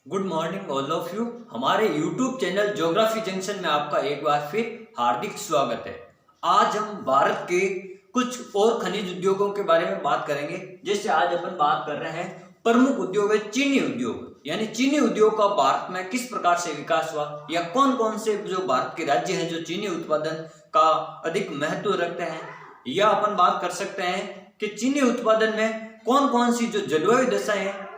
Good morning all of you. हमारे YouTube channel geography junction में आपका एक बार फिर हार्दिक स्वागत है। आज हम भारत के कुछ और खनिज उद्योगों के बारे में बात करेंगे। जैसे आज अपन बात कर रहे हैं प्रमुख उद्योग है चीनी उद्योग, यानी चीनी उद्योग का भारत में किस प्रकार से विकास हुआ या कौन कौन से जो भारत के राज्य हैं जो चीनी उत्पादन का अधिक महत्व रखते हैं, या अपन बात कर सकते हैं कि चीनी उत्पादन में कौन कौन सी जो जलवायु दशाएं हैं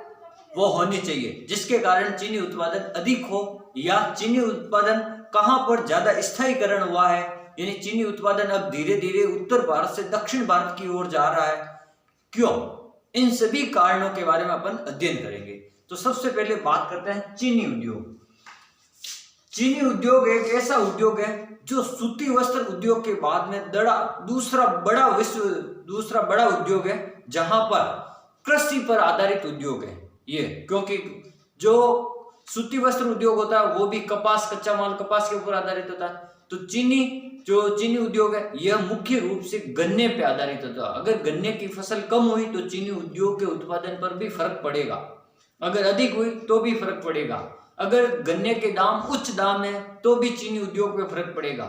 वो होनी चाहिए जिसके कारण चीनी उत्पादन अधिक हो, या चीनी उत्पादन कहां पर ज्यादा स्थायीकरण हुआ है, यानी चीनी उत्पादन अब धीरे धीरे उत्तर भारत से दक्षिण भारत की ओर जा रहा है, क्यों? इन सभी कारणों के बारे में अपन अध्ययन करेंगे। तो सबसे पहले बात करते हैं चीनी उद्योग। चीनी उद्योग एक ऐसा उद्योग है जो सूती वस्त्र उद्योग के बाद में दूसरा बड़ा उद्योग है, जहां पर कृषि पर आधारित उद्योग है ये। क्योंकि जो सूती वस्त्र उद्योग होता है वो भी कच्चा माल कपास के ऊपर आधारित होता है, तो चीनी उद्योग है यह मुख्य रूप से गन्ने पे आधारित होता है। अगर गन्ने की फसल कम हुई तो चीनी उद्योग के उत्पादन पर भी फर्क पड़ेगा, अगर अधिक हुई तो भी फर्क पड़ेगा, अगर गन्ने के दाम उच्च दाम है तो भी चीनी उद्योग पे फर्क पड़ेगा।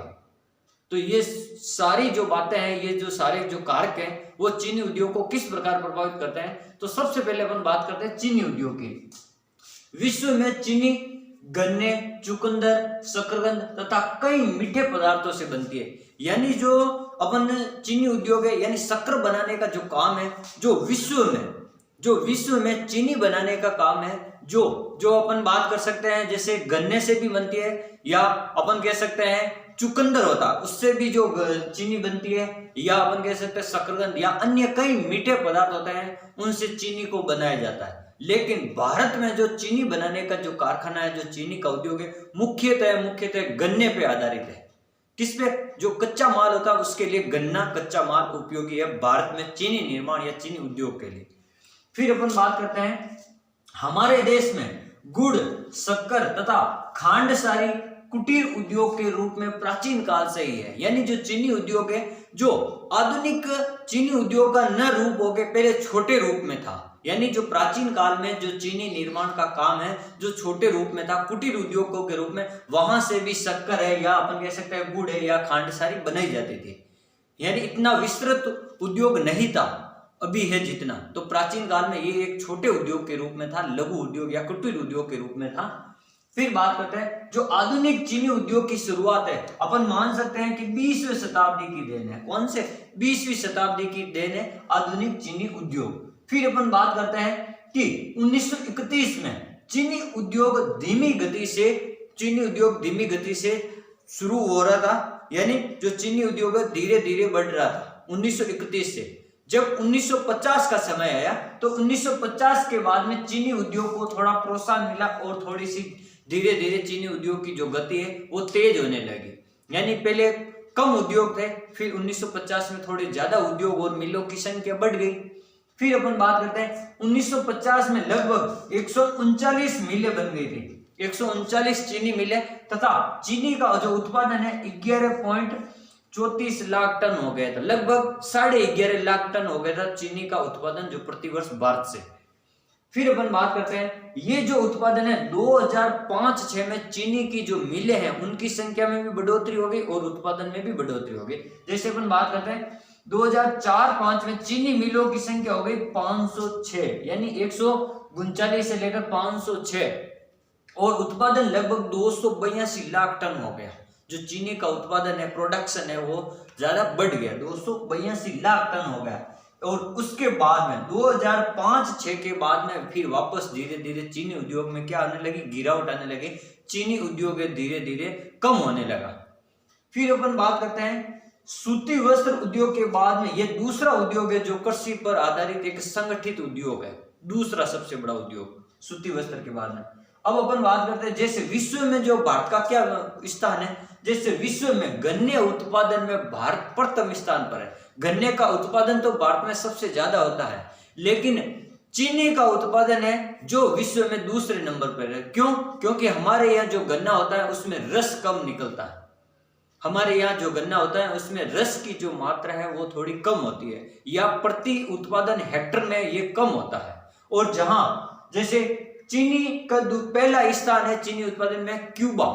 तो ये सारी जो बातें हैं, ये जो सारे जो कारक हैं वो चीनी उद्योग को किस प्रकार प्रभावित करते हैं। तो सबसे पहले अपन बात करते हैं चीनी उद्योग की। विश्व में चीनी गन्ने, चुकंदर, शकरकंद तथा कई मीठे पदार्थों से बनती है। यानी जो अपन चीनी उद्योग है, यानी शक्कर बनाने का जो काम है, जो विश्व में चीनी बनाने का काम है, जो अपन बात कर सकते हैं जैसे गन्ने से भी बनती है, या अपन कह सकते हैं चुकंदर होता है उससे भी जो चीनी बनती है, या अपन कह सकते हैं शकरकंद या अन्य कई मीठे पदार्थ होते हैं उनसे चीनी को बनाया जाता है। लेकिन भारत में जो चीनी बनाने का जो कारखाना है, जो चीनी का उद्योग है, मुख्यतः गन्ने पे आधारित है। किस पे? जो कच्चा माल होता है उसके लिए गन्ना कच्चा माल उपयोगी है भारत में चीनी निर्माण या चीनी उद्योग के लिए। फिर अपन बात करते हैं हमारे देश में गुड़, शक्कर तथा खांडसारी कुटीर उद्योग के रूप में प्राचीन काल से ही है। यानी जो चीनी उद्योग है, जो आधुनिक चीनी उद्योग का न रूप हो के पहले छोटे रूप में था, यानी जो प्राचीन काल में जो चीनी निर्माण का काम है जो छोटे रूप में था, कुटीर उद्योगों के रूप में, वहां से भी शक्कर है या अपन कह सकते हैं गुड़ है या खांडसारी बनाई जाती थी। यानी इतना विस्तृत उद्योग नहीं था अभी है जितना, तो प्राचीन काल में ये एक छोटे उद्योग के रूप में था, लघु उद्योग या कुटीर उद्योग के रूप में था। फिर बात करते हैं जो आधुनिक चीनी उद्योग की शुरुआत है, अपन मान सकते हैं कि 20वीं शताब्दी की देन है। कौन से? 20वीं शताब्दी की देन है आधुनिक चीनी उद्योग। फिर अपन बात करते हैं कि 1931 में चीनी उद्योग धीमी गति से शुरू हो रहा था, यानी जो चीनी उद्योग धीरे धीरे बढ़ रहा था 1931 से। जब 1950 का समय आया तो 1950 के बाद में चीनी उद्योग को थोड़ा प्रोत्साहन मिला और थोड़ी सी धीरे धीरे चीनी उद्योग की जो गति है वो तेज होने लगी। यानी पहले कम उद्योग थे, फिर 1950 में थोड़े ज्यादा उद्योग और मिलों की संख्या बढ़ गई। फिर अपन बात करते हैं 1950 में लगभग 139 मिलें बन गई थी, 139 चीनी मिलें, तथा चीनी का जो उत्पादन है 11.34 लाख टन हो गया था। लगभग 11.5 लाख टन हो गया था चीनी का उत्पादन जो प्रतिवर्ष भारत से। फिर अपन बात करते हैं ये जो उत्पादन है 2005-6 में चीनी की जो मिलें हैं उनकी संख्या में भी बढ़ोतरी हो गई और उत्पादन में भी बढ़ोतरी हो गई। जैसे अपन बात करते हैं 2004-5 में चीनी मिलों की संख्या हो गई 506, यानी 139 से लेकर 506, और उत्पादन लगभग 282 लाख टन हो गया। जो चीनी का उत्पादन है, प्रोडक्शन है, वो ज्यादा बढ़ गया, 282 लाख टन हो गया। और उसके बाद में 2005-6 के बाद में फिर वापस धीरे धीरे चीनी उद्योग में क्या आने लगी? गिरावट आने लगी, चीनी उद्योग धीरे धीरे कम होने लगा। फिर अपन बात करते हैं सूती वस्त्र उद्योग के बाद में ये दूसरा उद्योग है जो कृषि पर आधारित एक संगठित उद्योग है, दूसरा सबसे बड़ा उद्योग सूती वस्त्र के बाद में। अब अपन बात करते हैं जैसे विश्व में जो भारत का क्या स्थान है, जैसे विश्व में गन्ने उत्पादन में भारत प्रथम स्थान पर है। गन्ने का उत्पादन तो भारत में सबसे ज्यादा होता है, लेकिन चीनी का उत्पादन है जो विश्व में दूसरे नंबर पर है। क्यों? क्योंकि हमारे यहाँ जो गन्ना होता है उसमें रस कम निकलता है, हमारे यहाँ जो गन्ना होता है उसमें रस की जो मात्रा है वो थोड़ी कम होती है, या प्रति उत्पादन हेक्टर में ये कम होता है। और जहां जैसे चीनी का पहला स्थान है चीनी उत्पादन में क्यूबा,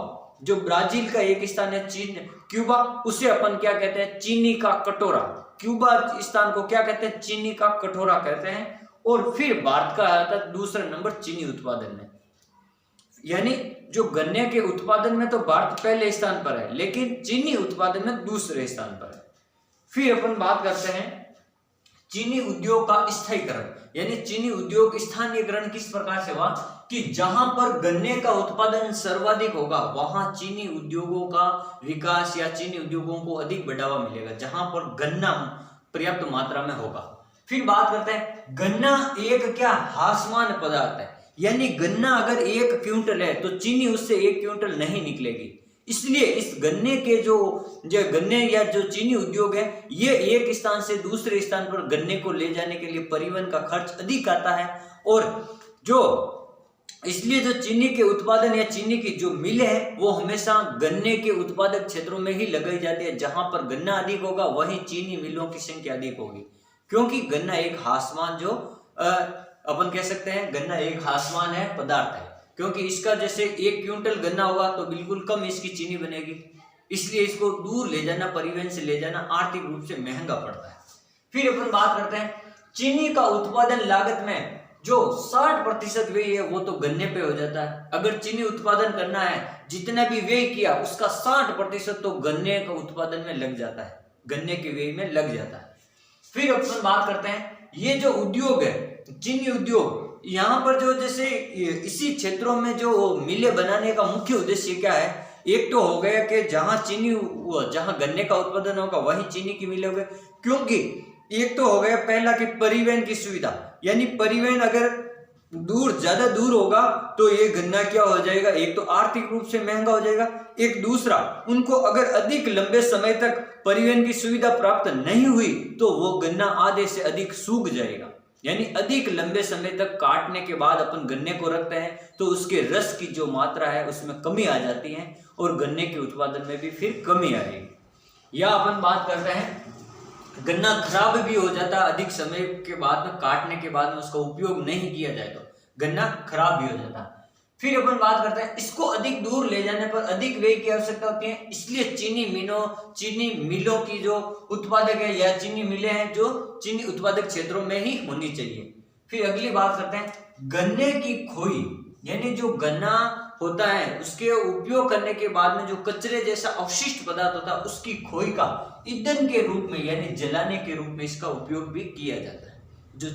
जो ब्राजील का एक स्थान है चीन क्यूबा, उसे अपन क्या कहते हैं, चीनी का कटोरा। क्यूबा स्थान को क्या कहते हैं, चीनी का कटोरा कहते हैं। और फिर भारत का आता है दूसरा नंबर चीनी उत्पादन में, यानी जो गन्ने के उत्पादन में तो भारत पहले स्थान पर है, लेकिन चीनी उत्पादन में दूसरे स्थान पर है। फिर अपन बात करते हैं चीनी उद्योग का स्थायीकरण, यानी चीनी उद्योग स्थानीयकरण किस प्रकार से हुआ कि जहां पर गन्ने का उत्पादन सर्वाधिक होगा वहां चीनी उद्योगों का विकास या चीनी उद्योगों को अधिक बढ़ावा मिलेगा, जहां पर गन्ना पर्याप्त मात्रा में होगा। फिर बात करते हैं गन्ना एक क्या हासमान पदार्थ है, यानी गन्ना अगर 1 क्विंटल है तो चीनी उससे 1 क्विंटल नहीं निकलेगी। इसलिए इस गन्ने के जो गन्ने या जो चीनी उद्योग है, ये एक स्थान से दूसरे स्थान पर गन्ने को ले जाने के लिए परिवहन का खर्च अधिक आता है। और जो इसलिए जो चीनी के उत्पादन या चीनी की जो मिलें है वो हमेशा गन्ने के उत्पादक क्षेत्रों में ही लगाई जाती है। जहां पर गन्ना अधिक होगा वहीं चीनी मिलों की संख्या अधिक होगी, क्योंकि गन्ना एक हासमान जो अपन कह सकते हैं गन्ना एक हासमान है पदार्थ है, क्योंकि इसका जैसे 1 क्विंटल गन्ना होगा तो बिल्कुल कम इसकी चीनी बनेगी, इसलिए इसको दूर ले जाना, परिवहन से ले जाना आर्थिक रूप से महंगा पड़ता है। फिर अपन बात करते हैं चीनी का उत्पादन लागत में जो 60% व्यय है वो तो गन्ने पे हो जाता है। अगर चीनी उत्पादन करना है, जितना भी व्यय किया उसका 60% तो गन्ने का उत्पादन में लग जाता है, गन्ने के व्यय में लग जाता है। फिर अपन बात करते हैं ये जो उद्योग है चीनी उद्योग, यहाँ पर जो जैसे इसी क्षेत्रों में जो मिलें बनाने का मुख्य उद्देश्य क्या है, एक तो हो गया कि जहां गन्ने का उत्पादन होगा वहीं चीनी की मिलें होगी, क्योंकि एक तो हो गया पहला कि परिवहन की सुविधा, यानी परिवहन अगर ज्यादा दूर होगा तो ये गन्ना क्या हो जाएगा, एक तो आर्थिक रूप से महंगा हो जाएगा, एक दूसरा उनको अगर अधिक लंबे समय तक परिवहन की सुविधा प्राप्त नहीं हुई तो वो गन्ना आधे से अधिक सूख जाएगा। यानी अधिक लंबे समय तक काटने के बाद अपन गन्ने को रखते हैं तो उसके रस की जो मात्रा है उसमें कमी आ जाती है और गन्ने के उत्पादन में भी फिर कमी आएगी। या अपन बात करते हैं गन्ना खराब भी हो जाता है, अधिक समय के बाद में काटने के बाद में उसका उपयोग नहीं किया जाए तो गन्ना खराब भी हो जाता है। फिर अपन बात करते हैं इसको अधिक दूर ले जाने पर अधिक व्यय की आवश्यकता होती है, इसलिए चीनी मिलों की जो उत्पादक है या चीनी मिलें हैं जो चीनी उत्पादक क्षेत्रों में ही होनी चाहिए। फिर अगली बात करते हैं गन्ने की खोई, यानी जो गन्ना होता है उसके उपयोग करने के बाद में जो कचरे जैसा अवशिष्ट पदार्थ होता है उसकी खोई का ईंधन के रूप में यानी जलाने के रूप में इसका उपयोग भी किया जाता है। जो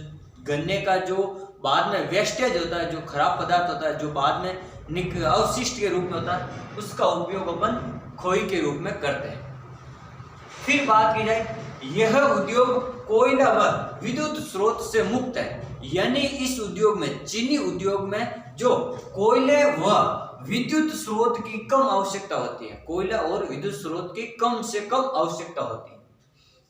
गन्ने का जो बाद में वेस्टेज होता है, जो खराब पदार्थ होता है, जो बाद में अवशिष्ट के रूप में होता है, उसका उपयोग अपन खोई के रूप में करते हैं। फिर बात की जाए यह उद्योग कोयला व विद्युत स्रोत से मुक्त है, यानी इस उद्योग में चीनी उद्योग में जो कोयले व विद्युत स्रोत की कम आवश्यकता होती है, कोयला और विद्युत स्रोत की कम से कम आवश्यकता होती है।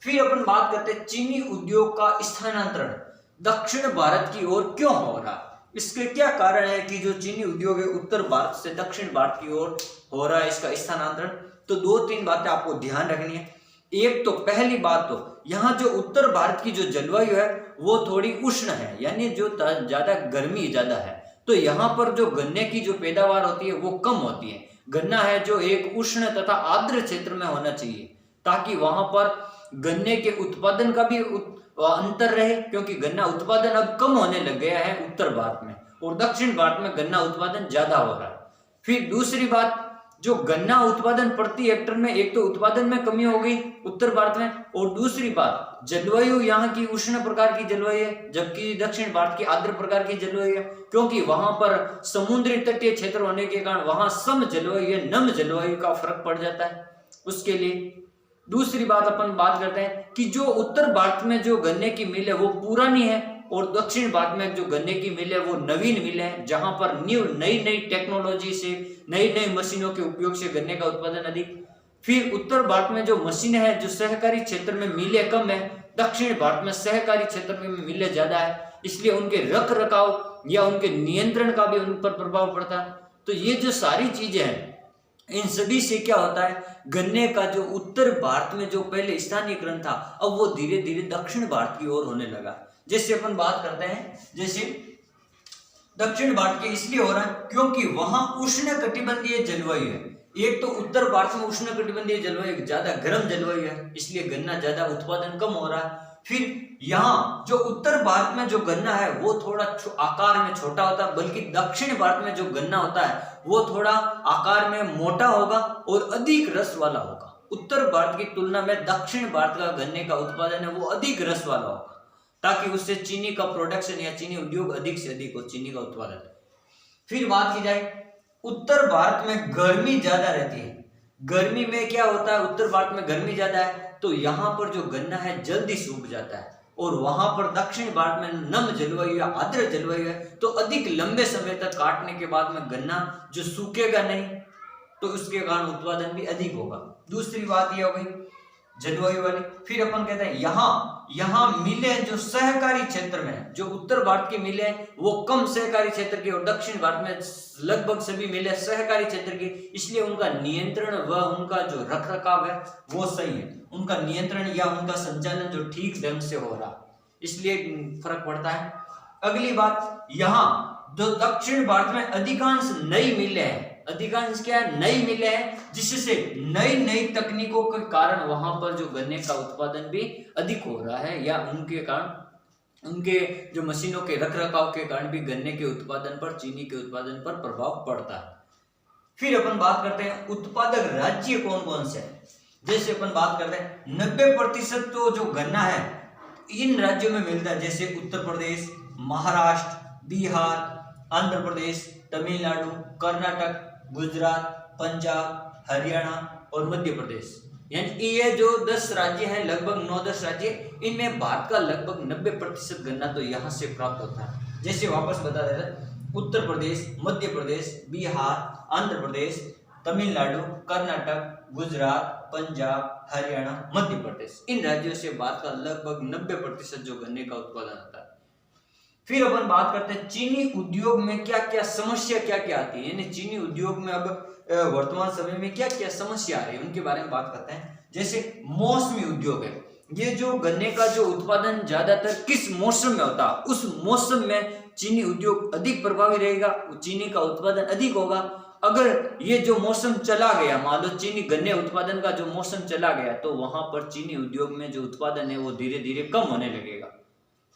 फिर अपन बात करते हैं चीनी उद्योग का स्थानांतरण दक्षिण भारत की ओर क्यों हो रहा है, इसके क्या कारण है कि जो चीनी उद्योग है उत्तर भारत से दक्षिण भारत की ओर हो रहा है इसका स्थानांतरण। तो 2-3 बातें आपको ध्यान रखनी है। एक तो पहली बात तो यहाँ जो उत्तर भारत की जो जलवायु है वो थोड़ी उष्ण है, यानी जो ज्यादा गर्मी ज्यादा है, तो यहाँ पर जो गन्ने की जो पैदावार होती है वो कम होती है। गन्ना है जो एक उष्ण तथा आर्द्र क्षेत्र में होना चाहिए ताकि वहां पर गन्ने के उत्पादन का भी अंतर रहे, क्योंकि गन्ना उत्पादन अब कम होने लग गया है उत्तर भारत में और दक्षिण भारत में गन्ना उत्पादन ज्यादा हो रहा है। फिर दूसरी बात जो गन्ना उत्पादन प्रति हेक्टर में एक तो उत्पादन में कमी हो गई उत्तर भारत में, और दूसरी बात जलवायु यहाँ की उष्ण प्रकार की जलवायु है जबकि दक्षिण भारत की आर्द्र प्रकार की जलवायु है, क्योंकि वहां पर समुद्री तटीय क्षेत्र होने के कारण वहां सम जलवायु या नम जलवायु का फर्क पड़ जाता है उसके लिए। दूसरी बात अपन बात करते हैं कि जो उत्तर भारत में जो गन्ने की मिल है वो पुरानी है और दक्षिण भारत में जो गन्ने की मिल है वो नवीन मिल है, जहां पर नई टेक्नोलॉजी से नई मशीनों के उपयोग से गन्ने का उत्पादन अधिक। फिर उत्तर भारत में जो मशीनें हैं जो सहकारी क्षेत्र में मिलें कम है, दक्षिण भारत में सहकारी क्षेत्र में मिलें ज्यादा है, इसलिए उनके रख रखाव या उनके नियंत्रण का भी उन पर प्रभाव पड़ता है। तो ये जो सारी चीजें हैं इन सभी से क्या होता है गन्ने का जो उत्तर भारत में जो पहले स्थानीयकरण था अब वो धीरे धीरे दक्षिण भारत की ओर होने लगा। जैसे अपन बात करते हैं जैसे दक्षिण भारत के इसलिए हो रहा है क्योंकि वहां उष्ण कटिबंधीय जलवायु है। एक तो उत्तर भारत में उष्ण कटिबंधीय जलवायु, ज्यादा गर्म जलवायु है, इसलिए गन्ना ज्यादा उत्पादन कम हो रहा है। फिर यहाँ जो उत्तर भारत में जो गन्ना है वो थोड़ा आकार में छोटा होता है, बल्कि दक्षिण भारत में जो गन्ना होता है वो थोड़ा आकार में मोटा होगा और अधिक रस वाला होगा। उत्तर भारत की तुलना में दक्षिण भारत का गन्ने का उत्पादन है वो अधिक रस वाला होगा, ताकि उससे चीनी का प्रोडक्शन या चीनी उद्योग अधिक से अधिक हो, चीनी का उत्पादन। फिर बात की जाए उत्तर भारत में गर्मी ज्यादा रहती है। गर्मी में क्या होता है, उत्तर भारत में गर्मी ज्यादा है तो यहाँ पर जो गन्ना है जल्दी सूख जाता है, और वहां पर दक्षिण भारत में नम जलवायु या आर्द्र जलवायु है तो अधिक लंबे समय तक काटने के बाद में गन्ना जो सूखेगा नहीं, तो उसके कारण उत्पादन भी अधिक होगा। दूसरी बात यह हो गई जलवायु वाली। फिर अपन कहते हैं यहाँ मिलें जो सहकारी क्षेत्र में, जो उत्तर भारत की मिलें वो कम सहकारी क्षेत्र की और दक्षिण भारत में लगभग सभी मिलें सहकारी क्षेत्र की, इसलिए उनका नियंत्रण व उनका जो रखरखाव है वो सही है, उनका नियंत्रण या उनका संचालन जो ठीक ढंग से हो रहा, इसलिए फर्क पड़ता है। अगली बात, यहाँ जो दक्षिण भारत में अधिकांश नई मिलें हैं, अधिकांश क्या है, नई मिलें हैं, जिससे नई तकनीकों के कारण वहां पर जो गन्ने का उत्पादन भी अधिक हो रहा है, या उनके कारण उनके जो मशीनों के रखरखाव के कारण भी गन्ने के उत्पादन पर, चीनी के उत्पादन पर प्रभाव पड़ता है। फिर अपन बात करते हैं उत्पादक राज्य कौन कौन से हैं। जैसे अपन बात करते हैं 90% तो जो गन्ना है इन राज्यों में मिलता है, जैसे उत्तर प्रदेश, महाराष्ट्र, बिहार, आंध्र प्रदेश, तमिलनाडु, कर्नाटक, गुजरात, पंजाब, हरियाणा और मध्य प्रदेश। यानी ये जो 10 राज्य हैं, लगभग 9-10 राज्य, इनमें भारत का लगभग 90% गन्ना तो यहाँ से प्राप्त होता है। जैसे वापस बता देता है, उत्तर प्रदेश, मध्य प्रदेश, बिहार, आंध्र प्रदेश, तमिलनाडु, कर्नाटक, गुजरात, पंजाब, हरियाणा, मध्य प्रदेश, इन राज्यों से भारत का लगभग 90% जो गन्ने का उत्पादन होता है। फिर अपन बात करते हैं चीनी उद्योग में क्या क्या समस्या क्या क्या आती है, यानी चीनी उद्योग में अब वर्तमान समय में क्या क्या समस्या आ रही है उनके बारे में बात करते हैं। जैसे मौसमी उद्योग है, ये जो गन्ने का जो उत्पादन ज्यादातर किस मौसम में होता है, उस मौसम में चीनी उद्योग अधिक प्रभावी रहेगा, चीनी का उत्पादन अधिक होगा। अगर ये जो मौसम चला गया, मान लो चीनी गन्ने उत्पादन का जो मौसम चला गया, तो वहां पर चीनी उद्योग में जो उत्पादन है वो धीरे धीरे कम होने लगेगा,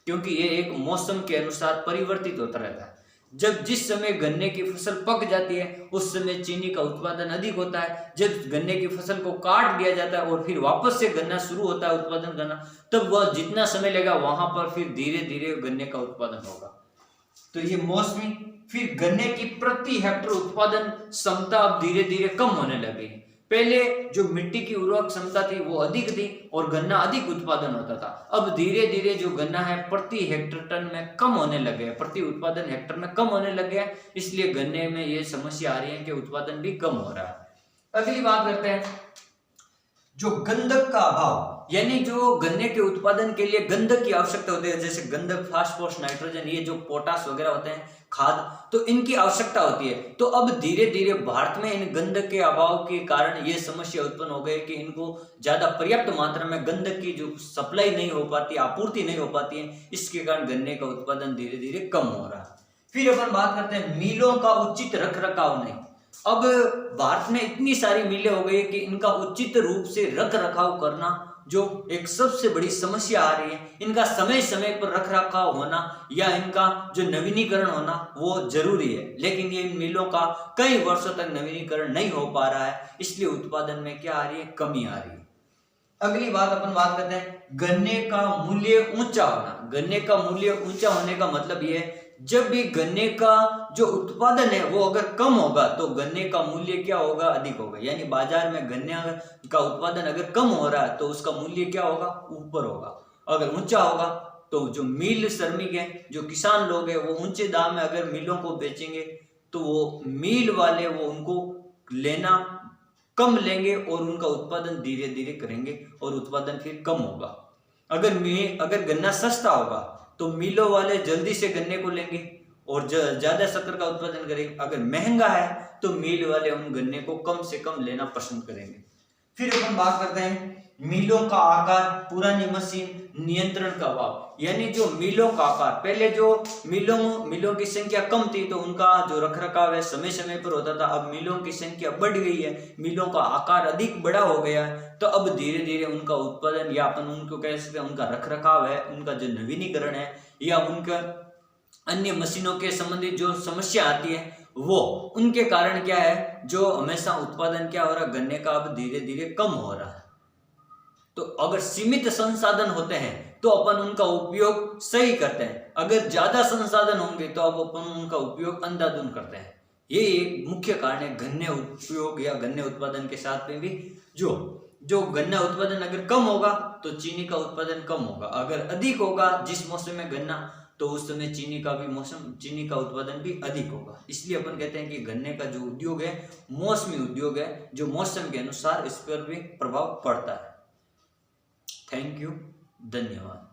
क्योंकि ये एक मौसम के अनुसार परिवर्तित होता रहता है। जब जिस समय गन्ने की फसल पक जाती है उस समय चीनी का उत्पादन अधिक होता है। जब गन्ने की फसल को काट दिया जाता है और फिर वापस से गन्ना शुरू होता है उत्पादन करना, तब वह जितना समय लेगा वहां पर फिर धीरे धीरे गन्ने का उत्पादन होगा। तो ये मौसमी। फिर गन्ने की प्रति हेक्टेयर उत्पादन क्षमता अब धीरे धीरे कम होने लगी। पहले जो मिट्टी की उर्वरक क्षमता थी वो अधिक थी और गन्ना अधिक उत्पादन होता था। अब धीरे धीरे जो गन्ना है प्रति हेक्टेयर टन में कम होने लगे, प्रति उत्पादन हेक्टेयर में कम होने लगे, इसलिए गन्ने में ये समस्या आ रही है कि उत्पादन भी कम हो रहा है। अगली बात करते हैं जो गंधक का अभाव, यानी जो गन्ने के उत्पादन के लिए गंधक की आवश्यकता होती है, जैसे गंधक, फास्फोरस, नाइट्रोजन, ये जो पोटास वगैरह होते हैं खाद, तो इनकी आवश्यकता होती है। तो अब धीरे धीरे भारत में इन गंधक के अभाव के कारण ये समस्या उत्पन्न हो गई कि इनको ज्यादा पर्याप्त मात्रा में गंधक की जो सप्लाई नहीं हो पाती, आपूर्ति नहीं हो पाती है, इसके कारण गन्ने का उत्पादन धीरे धीरे कम हो रहा है। फिर अपन बात करते हैं मिलों का उचित रखरखाव नहीं। अब भारत में इतनी सारी मिलें हो गई कि इनका उचित रूप से रख रखाव करना जो एक सबसे बड़ी समस्या आ रही है। इनका समय समय पर रख रखाव होना या इनका जो नवीनीकरण होना वो जरूरी है, लेकिन ये इन मिलों का कई वर्षों तक नवीनीकरण नहीं हो पा रहा है, इसलिए उत्पादन में क्या आ रही है, कमी आ रही है। अगली बात अपन बात करते हैं गन्ने का मूल्य ऊंचा होना। गन्ने का मूल्य ऊंचा होने का मतलब ये है, जब भी गन्ने का जो उत्पादन है वो अगर कम होगा तो गन्ने का मूल्य क्या होगा, अधिक होगा। यानी बाजार में गन्ने का उत्पादन अगर कम हो रहा है तो उसका मूल्य क्या होगा, ऊपर होगा। अगर ऊंचा होगा तो जो मिल श्रमिक है, जो किसान लोग हैं, वो ऊंचे दाम में अगर मिलों को बेचेंगे तो वो मिल वाले वो उनको लेना कम लेंगे और उनका उत्पादन धीरे धीरे करेंगे और उत्पादन फिर कम होगा। अगर गन्ना सस्ता होगा तो मिलों वाले जल्दी से गन्ने को लेंगे और ज्यादा शक्कर का उत्पादन करेंगे। अगर महंगा है तो मिल वाले उन गन्ने को कम से कम लेना पसंद करेंगे। फिर अपन बात करते हैं मिलों का आकार, पुरानी मशीन, नियंत्रण का अभाव। यानी जो मिलों का आकार, पहले जो मिलों की संख्या कम थी तो उनका जो रखरखाव है समय समय पर होता था। अब मिलों की संख्या बढ़ गई है, मिलों का आकार अधिक बड़ा हो गया है, तो अब धीरे धीरे उनका उत्पादन या अपन उनको कह सकते हैं उनका रखरखाव है, उनका जो नवीनीकरण है या उनका अन्य मशीनों के संबंधित जो समस्या आती है वो उनके कारण क्या है, जो हमेशा उत्पादन क्या हो रहा है, गन्ने का अब धीरे धीरे कम हो रहा है। तो अगर सीमित संसाधन होते हैं तो अपन उनका उपयोग सही करते हैं, अगर ज्यादा संसाधन होंगे तो अब अपन उनका उपयोग अंधाधुंध करते हैं। ये एक मुख्य कारण है गन्ने उपयोग या गन्ने उत्पादन के साथ में भी। जो गन्ना उत्पादन अगर कम होगा तो चीनी का उत्पादन कम होगा, अगर अधिक होगा जिस मौसम में गन्ना तो उस समय चीनी का उत्पादन भी अधिक होगा। इसलिए अपन कहते हैं कि गन्ने का जो उद्योग है मौसमी उद्योग है, जो मौसम के अनुसार इस पर भी प्रभाव पड़ता है। थैंक यू, धन्यवाद।